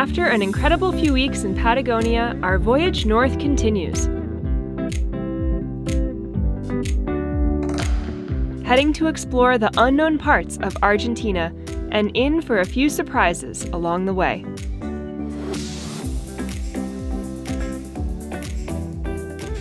after an incredible few weeks in Patagonia, our voyage north continues. Heading to explore the unknown parts of Argentina and in for a few surprises along the way.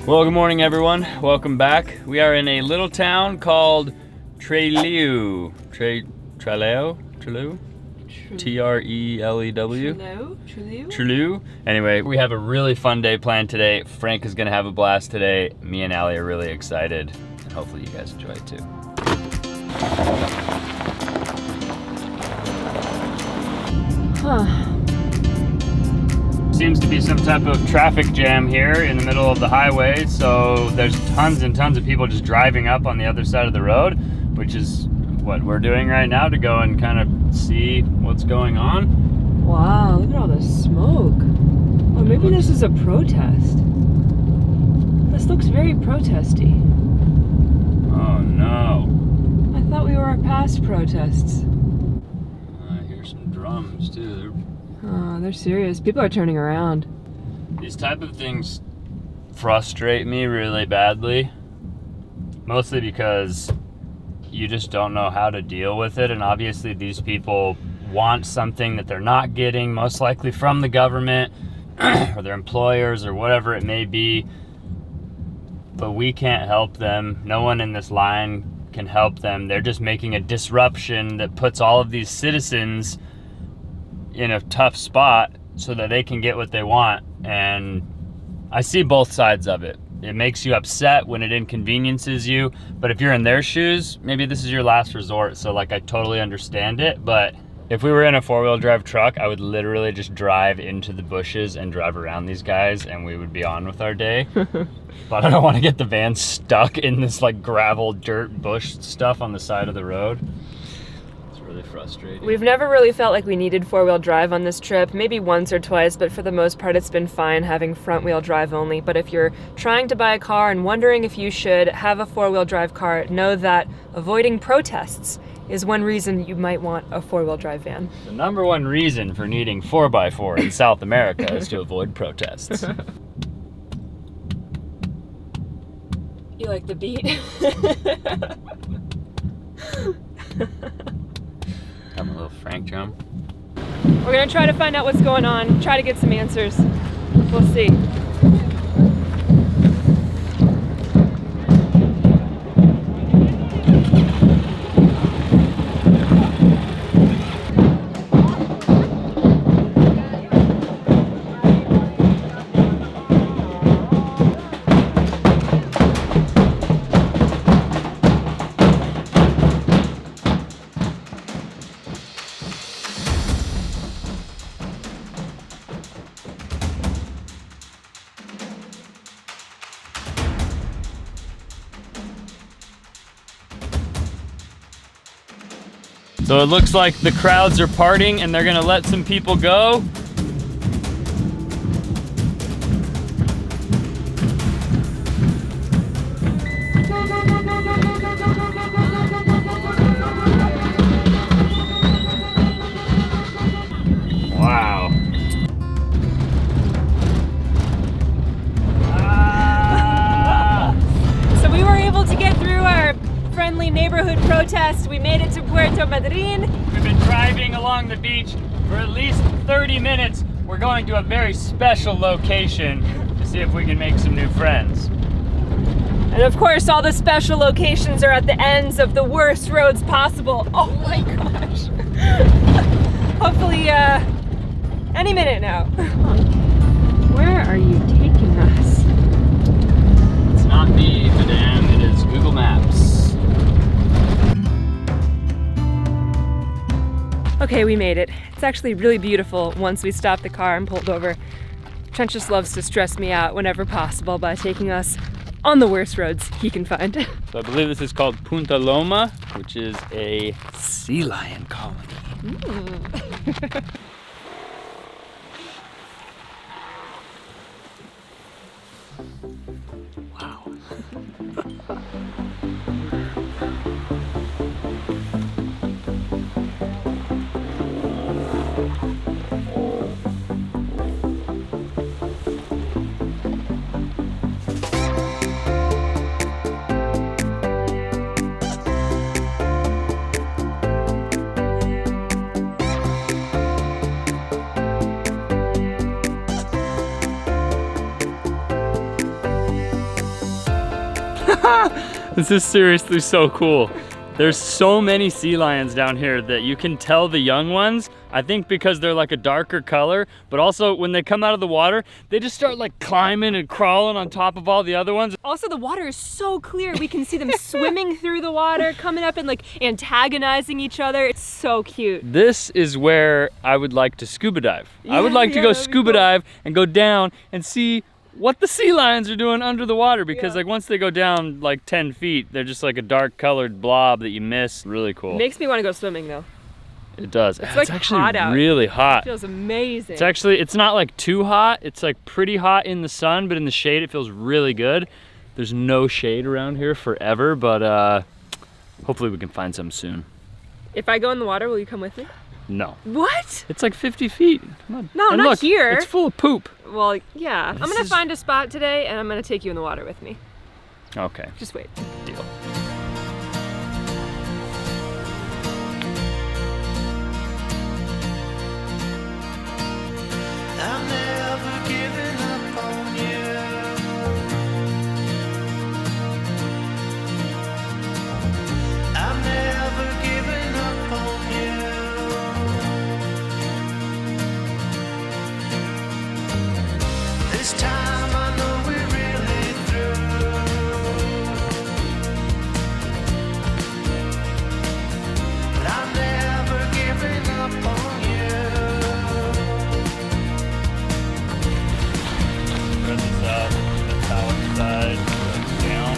Well, good morning everyone. Welcome back. We are in a little town called Trelew. Trelew? T-R-E-L-E-W? Trelew. Anyway, we have a really fun day planned today. Frank is gonna have a blast today. Me and Allie are really excited, and hopefully you guys enjoy it too. Seems to be some type of traffic jam here in the middle of the highway, so there's tons and tons of people just driving up on the other side of the road, which is what we're doing right now, to go and kind of see what's going on. Wow, look at all the smoke. Oh, maybe this is a protest. This looks very protesty. Oh no. I thought we were past protests. I hear some drums too. Oh, they're serious. People are turning around. These type of things frustrate me really badly. Mostly because you just don't know how to deal with it, and obviously these people want something that they're not getting, most likely from the government or their employers or whatever it may be. But we can't help them. No one in this line can help them. They're just making a disruption that puts all of these citizens in a tough spot so that they can get what they want. And I see both sides of it. It makes you upset when it inconveniences you, but if you're in their shoes, maybe this is your last resort, so like I totally understand it. But if we were in a four-wheel drive truck, I would literally just drive into the bushes and drive around these guys and we would be on with our day. But I don't want to get the van stuck in this like gravel, dirt, bush stuff on the side of the road. Really frustrating. We've never really felt like we needed four-wheel drive on this trip, maybe once or twice, but for the most part it's been fine having front-wheel drive only. But if you're trying to buy a car and wondering if you should have a four-wheel drive car, know that avoiding protests is one reason you might want a four-wheel drive van. The number one reason for needing 4x4 in South America is to avoid protests. You like the beat? I'm a little Frank drum. We're gonna try to find out what's going on, try to get some answers. We'll see. So it looks like the crowds are parting and they're gonna let some people go. Wow. So we were able to get through our friendly neighborhood protest. We made it to Puerto Madryn. We've been driving along the beach for at least 30 minutes. We're going to a very special location to see if we can make some new friends. And of course, all the special locations are at the ends of the worst roads possible. Oh my gosh. Hopefully, any minute now. Where are you taking us? It's not me, madame, it is Google Maps. Okay, we made it. It's actually really beautiful once we stopped the car and pulled over. Trent just loves to stress me out whenever possible by taking us on the worst roads he can find. So I believe this is called Punta Loma, which is a sea lion colony. Wow. This is seriously so cool. There's so many sea lions down here that you can tell the young ones, I think because they're like a darker color, but also when they come out of the water, they just start like climbing and crawling on top of all the other ones. Also, the water is so clear. We can see them swimming through the water, coming up and like antagonizing each other. It's so cute. This is where I would like to scuba dive. I would like to go that'd be scuba cool. dive and go down and see what the sea lions are doing under the water, because like once they go down like 10 feet, they're just like a dark colored blob that you miss. Really cool. It makes me want to go swimming though. It does. It's like actually hot out. really hot. It feels amazing. It's not like too hot. It's like pretty hot in the sun, but in the shade it feels really good. There's no shade around here forever, but hopefully we can find some soon. If I go in the water, will you come with me? No. What? It's like 50 feet. No, And not look, here. It's full of poop. Well, yeah. I'm gonna find a spot today and I'm gonna take you in the water with me. Okay. Just wait. Deal. I'm never giving up on you. I'm never giving up on you. This time I know we're really through. But I'm never giving up on you. Spread this out, the power side, down.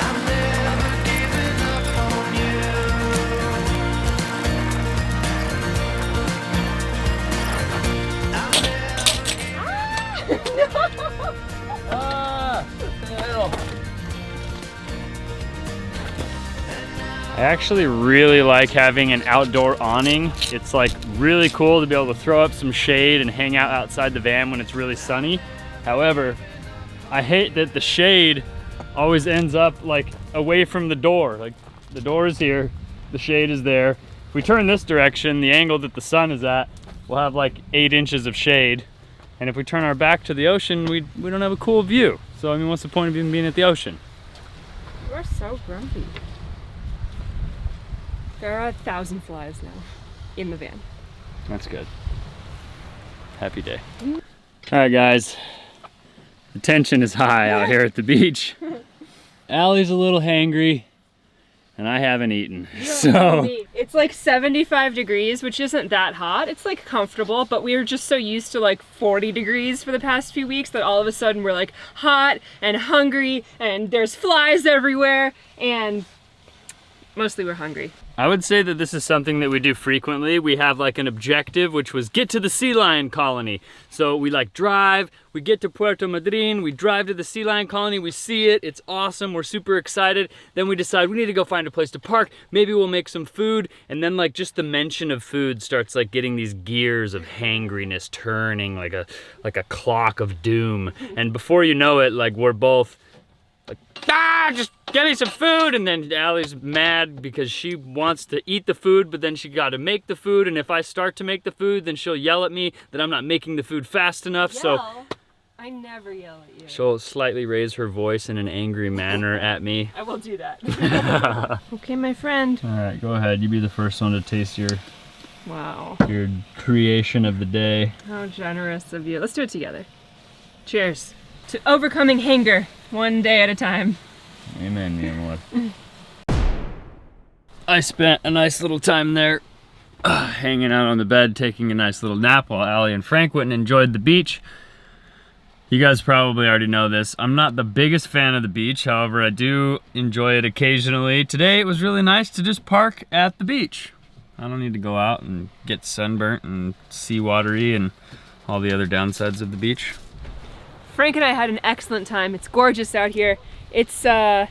I'm never giving up on you. I'm never I actually really like having an outdoor awning. It's like really cool to be able to throw up some shade and hang out outside the van when it's really sunny. However, I hate that the shade always ends up like away from the door. Like the door is here, the shade is there. If we turn this direction, the angle that the sun is at, we'll have like 8 inches of shade. And if we turn our back to the ocean, we don't have a cool view. So I mean, what's the point of even being at the ocean? You are so grumpy. There are 1,000 flies now in the van. That's good. Happy day. All right, guys. The tension is high out here at the beach. Allie's a little hangry, and I haven't eaten. So It's like 75 degrees, which isn't that hot. It's like comfortable, but we were just so used to like 40 degrees for the past few weeks that all of a sudden we're like hot and hungry and there's flies everywhere and mostly we're hungry. I would say that this is something that we do frequently. We have like an objective, which was get to the sea lion colony. So we like drive, we get to Puerto Madryn, we drive to the sea lion colony, we see it, it's awesome, we're super excited. Then we decide we need to go find a place to park, maybe we'll make some food, and then like just the mention of food starts like getting these gears of hangriness turning like a clock of doom. And before you know it, like we're both like, just get me some food. And then Allie's mad because she wants to eat the food, but then she got to make the food. And if I start to make the food, then she'll yell at me that I'm not making the food fast enough. So I never yell at you. she'll slightly raise her voice in an angry manner at me. I will do that. Okay, my friend. All right, go ahead. You be the first one to taste your Wow. creation of the day. How generous of you. Let's do it together. Cheers. To overcoming hunger, one day at a time. Amen, mi amor. I spent a nice little time there hanging out on the bed, taking a nice little nap while Allie and Frank went and enjoyed the beach. You guys probably already know this. I'm not the biggest fan of the beach, however, I do enjoy it occasionally. Today it was really nice to just park at the beach. I don't need to go out and get sunburnt and seawatery and all the other downsides of the beach. Frank and I had an excellent time. It's gorgeous out here. It's a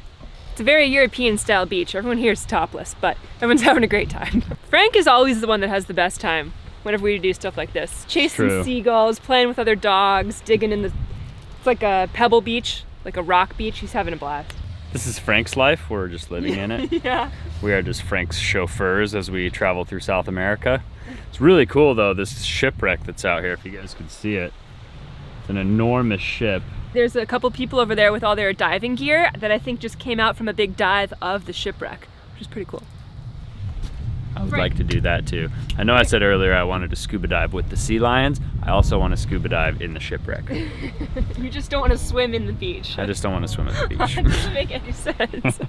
very European style beach. Everyone here is topless, but everyone's having a great time. Frank is always the one that has the best time whenever we do stuff like this. Chasing True. seagulls, playing with other dogs, digging in the, it's like a Pebble Beach, like a rock beach. He's having a blast. This is Frank's life. We're just living in it. Yeah. We are just Frank's chauffeurs as we travel through South America. It's really cool though, this shipwreck that's out here, if you guys could see it. It's an enormous ship. There's a couple people over there with all their diving gear that I think just came out from a big dive of the shipwreck, which is pretty cool. I would like to do that too. I know I said earlier I wanted to scuba dive with the sea lions. I also want to scuba dive in the shipwreck. You just don't want to swim in the beach. I just don't want to swim at the beach. That doesn't make any sense.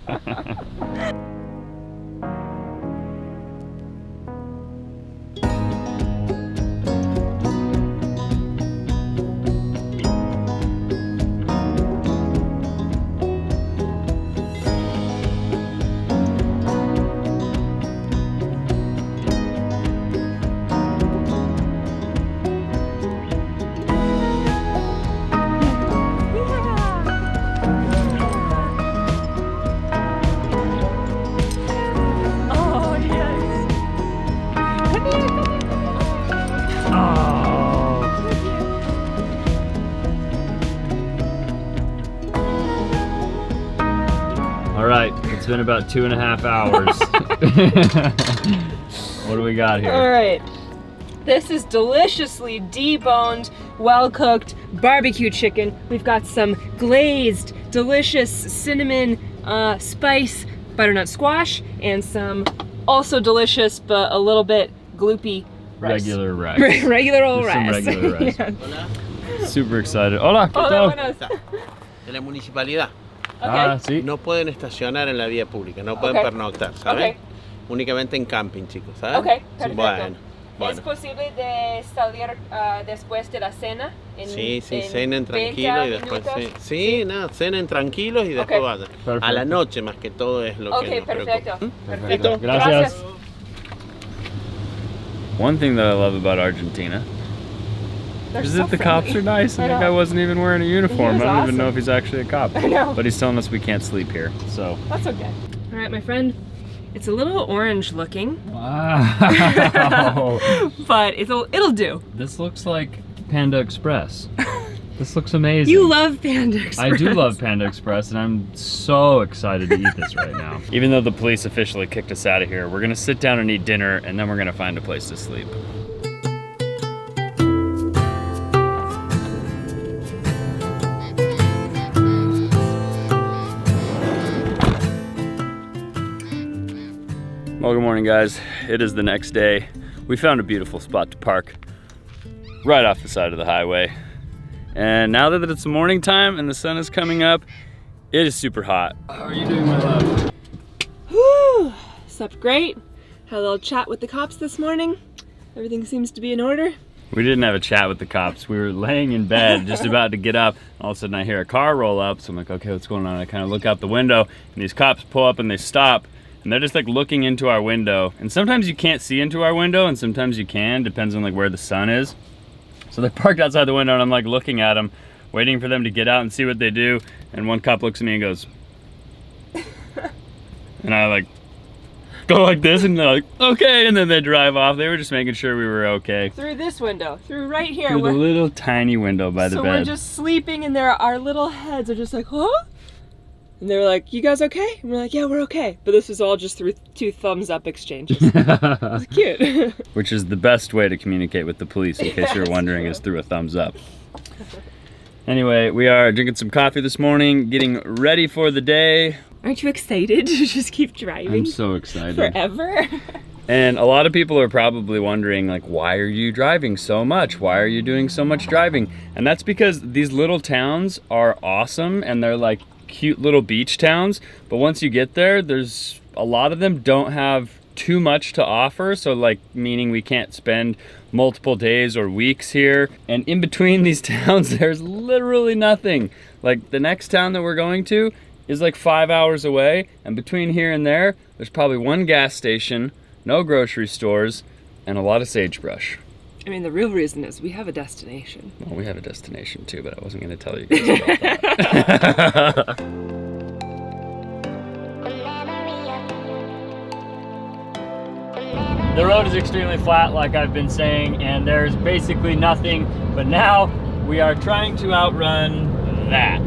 Alright, it's been about 2.5 hours. What do we got here? Alright. This is deliciously deboned, well-cooked barbecue chicken. We've got some glazed, delicious cinnamon spice butternut squash, and some also delicious but a little bit gloopy rice. Regular rice. Regular old Just some rice. regular rice. Yeah. Super excited. Hola, ¿qué Hola, tal? buenas. De la municipalidad. Ah, sí. No pueden estacionar en la vía pública, no pueden Ok. pernoctar, ¿saben? Ok. Únicamente en camping, chicos, ¿saben? Ok, perfecto. Bueno, ¿Es bueno. posible de salir después de la cena? Sí, en cenen 20 tranquilos y después minutos? sí, nada, cenen tranquilos y después Ok. vayan. Perfecto. A la noche más que todo es lo que Ok, nos perfecto. preocupa. Perfecto. Gracias. One thing that I love about Argentina They're is so that the cops are friendly. nice, and I that know. guy wasn't even wearing a uniform. was I don't even know awesome. if he's actually a cop. I know. But he's telling us we can't sleep here, so. That's okay. All right, my friend. It's a little orange looking, Wow. but it'll do. This looks like Panda Express. This looks amazing. You love Panda Express. I do love Panda Express, and I'm so excited to eat this right now. Even though the police officially kicked us out of here, we're gonna sit down and eat dinner, and then we're gonna find a place to sleep. Well, good morning, guys. It is the next day. We found a beautiful spot to park right off the side of the highway. And now that it's morning time and the sun is coming up, it is super hot. How are you doing, my love? Whew. Slept great. Had a little chat with the cops this morning. Everything seems to be in order. We didn't have a chat with the cops. We were laying in bed, just about to get up. All of a sudden I hear a car roll up, so I'm like, okay, what's going on? I kind of look out the window, and these cops pull up and they stop, and they're just like looking into our window. And sometimes you can't see into our window, and sometimes you can, depends on like where the sun is. So they parked outside the window, and I'm like looking at them, waiting for them to get out and see what they do. And one cop looks at me and goes, and I like go like this, and they're like, okay, and then they drive off. They were just making sure we were okay. Through this window, through right here. Through the little tiny window by the so bed. we're just sleeping, and our little heads are just like, huh? And they were like, you guys okay? And we're like, yeah, we're okay. But this was all just through 2 thumbs up exchanges. It's cute. Which is the best way to communicate with the police, in case you're wondering, is through a thumbs up. Anyway, we are drinking some coffee this morning, getting ready for the day. Aren't you excited to just keep driving I'm so excited. forever? And a lot of people are probably wondering, like, why are you driving so much? Why are you doing so much driving? And that's because these little towns are awesome, and they're like cute little beach towns. But once you get there, there's a lot of them don't have too much to offer. So like, meaning we can't spend multiple days or weeks here. And in between these towns, there's literally nothing. Like the next town that we're going to is like 5 hours away. And between here and there, there's probably 1 gas station, no grocery stores, and a lot of sagebrush. I mean, the real reason is we have a destination. Well, we have a destination too, but I wasn't going to tell you guys about that. The road is extremely flat, like I've been saying, and there's basically nothing, but now we are trying to outrun that.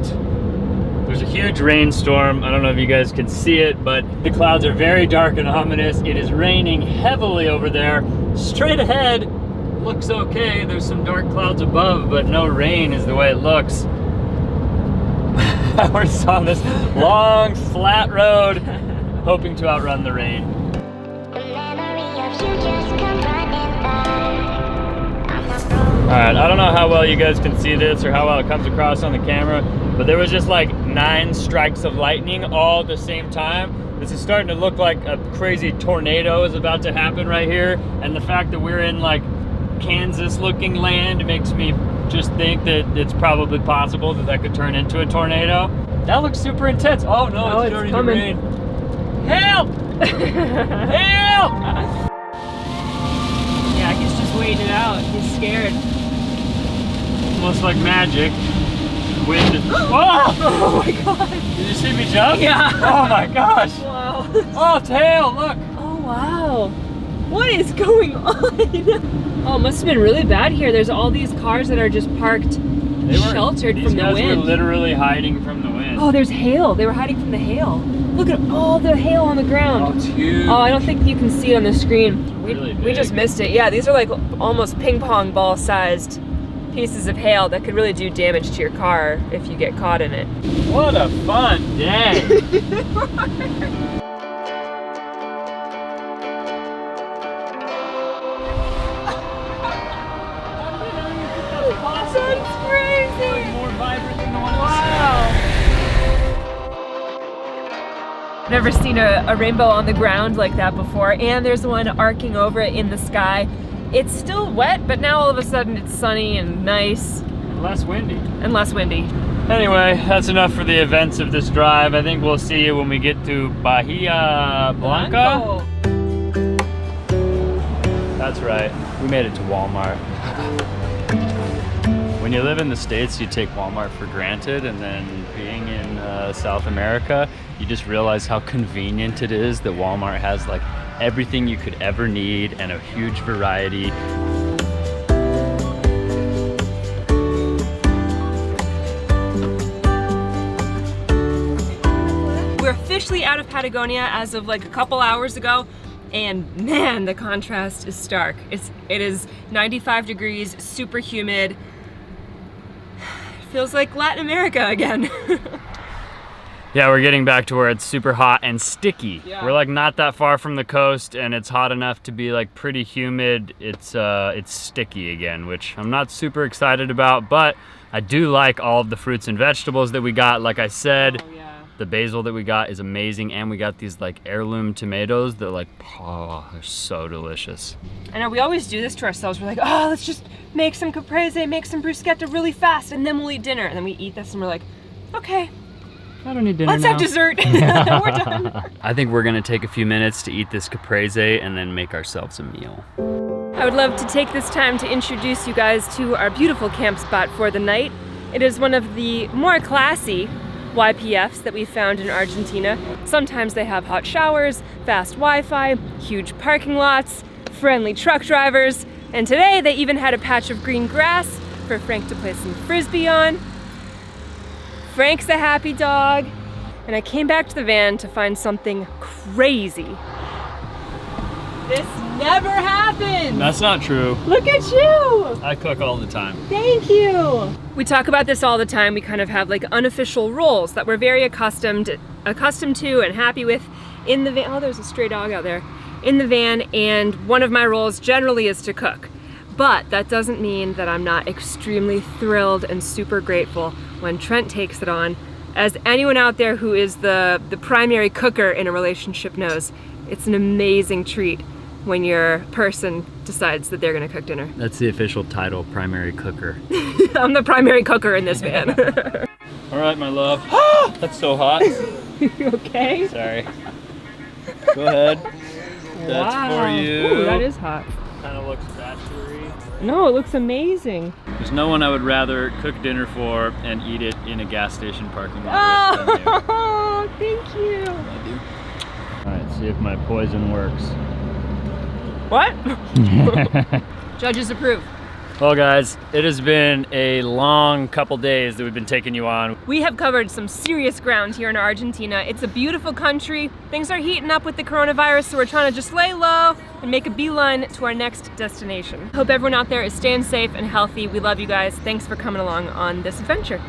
There's a huge rainstorm. I don't know if you guys can see it, but the clouds are very dark and ominous. It is raining heavily over there. Straight ahead looks okay. There's some dark clouds above, but no rain is the way it looks. We're just on this long, flat road, hoping to outrun the rain. Alright, I don't know how well you guys can see this or how well it comes across on the camera, but there was just like 9 strikes of lightning all at the same time. This is starting to look like a crazy tornado is about to happen right here, and the fact that we're in like Kansas looking land makes me just think that it's probably possible that that could turn into a tornado. That looks super intense. Oh no, it's starting to rain. Help! Help! Yeah, he's just waiting it out. He's scared. Almost like magic. Wind. Oh! Oh my god. Did you see me jump? Yeah. Oh my gosh. Wow. Oh, tail, look. Oh wow. What is going on? Oh, it must have been really bad here. There's all these cars that are just parked sheltered from the These guys wind. were literally hiding from the wind. Oh, there's hail. They were hiding from the hail. Look at all the hail on the ground. Oh, it's huge. Oh, I don't think you can see it on the screen. Really We just big. missed it. Yeah, these are like almost ping pong ball sized pieces of hail that could really do damage to your car if you get caught in it. What a fun day. That's crazy. More vibrant than the one Wow. Never seen a rainbow on the ground like that before, and there's one arcing over it in the sky. It's still wet, but now all of a sudden it's sunny and nice less windy. and less windy. Anyway, that's enough for the events of this drive. I think we'll see you when we get to Bahia Blanca. That's right, we made it to Walmart. When you live in the States, you take Walmart for granted, and then being in South America, you just realize how convenient it is that Walmart has like everything you could ever need and a huge variety. We're officially out of Patagonia as of like a couple hours ago, and man, the contrast is stark. It is 95 degrees, super humid. Feels like Latin America again. Yeah, we're getting back to where it's super hot and sticky. Yeah. We're like not that far from the coast, and it's hot enough to be like pretty humid. It's sticky again, which I'm not super excited about, but I do like all of the fruits and vegetables that we got. Like I said, Oh, yeah. the basil that we got is amazing, and we got these like heirloom tomatoes that like, oh, they're so delicious. I know we always do this to ourselves. We're like, oh, let's just make some caprese, make some bruschetta really fast, and then we'll eat dinner. And then we eat this, and we're like, okay, I don't need dinner let's now. have dessert. We're done. I think we're gonna take a few minutes to eat this caprese and then make ourselves a meal. I would love to take this time to introduce you guys to our beautiful camp spot for the night. It is one of the more classy YPFs that we found in Argentina. Sometimes they have hot showers, fast Wi-Fi, huge parking lots, friendly truck drivers, and today they even had a patch of green grass for Frank to play some frisbee on. Frank's a happy dog, and I came back to the van to find something crazy. This never happens! That's not true. Look at you! I cook all the time. Thank you! We talk about this all the time. We kind of have like unofficial roles that we're very accustomed to and happy with in the van. Oh, there's a stray dog out there. In the van, and one of my roles generally is to cook. But that doesn't mean that I'm not extremely thrilled and super grateful when Trent takes it on. As anyone out there who is the primary cooker in a relationship knows, it's an amazing treat when your person decides that they're gonna cook dinner. That's the official title, primary cooker. I'm the primary cooker in this van. All right, my love. That's so hot. You okay? Sorry. Go ahead. That's for you. Ooh, that is hot. Kind of looks bachelor-y. No, it looks amazing. There's no one I would rather cook dinner for and eat it in a gas station parking lot with than you. Oh, thank you. All right, see if my poison works. What? Judges approve. Well, guys, it has been a long couple days that we've been taking you on. We have covered some serious ground here in Argentina. It's a beautiful country. Things are heating up with the coronavirus, so we're trying to just lay low and make a beeline to our next destination. Hope everyone out there is staying safe and healthy. We love you guys. Thanks for coming along on this adventure.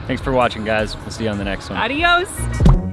Thanks for watching, guys. We'll see you on the next one. Adios!